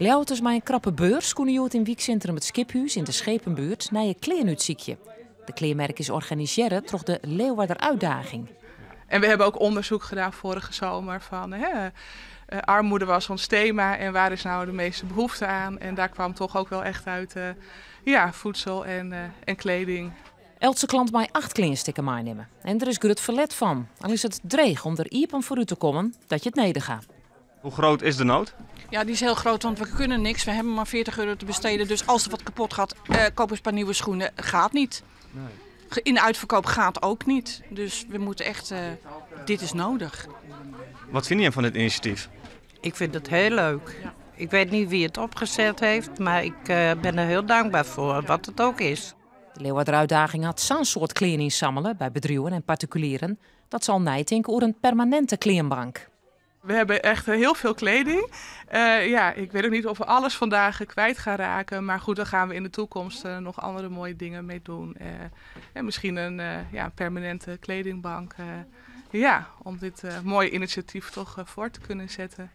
Leeuwters maar een krappe beurs kunnen je in Wiekcentrum het Skiphuis in de Schepenbuurt naar je kleernuitziekje. De kleermerk is organiseren door de Leeuwarder uitdaging. En we hebben ook onderzoek gedaan vorige zomer van armoede was ons thema en waar is nou de meeste behoefte aan. En daar kwam toch ook wel echt uit voedsel en kleding. Elke klant mij 8 kledingstukken meenemen. En er is goed verlet van. Al is het dreig om er iepen voor u te komen dat je het nedergaat. Hoe groot is de nood? Ja, die is heel groot, want we kunnen niks. We hebben maar €40 te besteden. Dus als er wat kapot gaat, koop eens een paar nieuwe schoenen. Gaat niet. Nee. In de uitverkoop gaat ook niet. Dus we moeten echt, dit is nodig. Wat vind je van dit initiatief? Ik vind het heel leuk. Ja. Ik weet niet wie het opgezet heeft, maar ik ben er heel dankbaar voor, wat het ook is. De Leeuwarder uitdaging had zo'n soort kleding inzamelen bij bedrijven en particulieren. Dat zal nijtinken over een permanente kleerbank. We hebben echt heel veel kleding. Ik weet ook niet of we alles vandaag kwijt gaan raken. Maar goed, daar gaan we in de toekomst nog andere mooie dingen mee doen. Misschien een permanente kledingbank. Om dit mooie initiatief toch voort te kunnen zetten.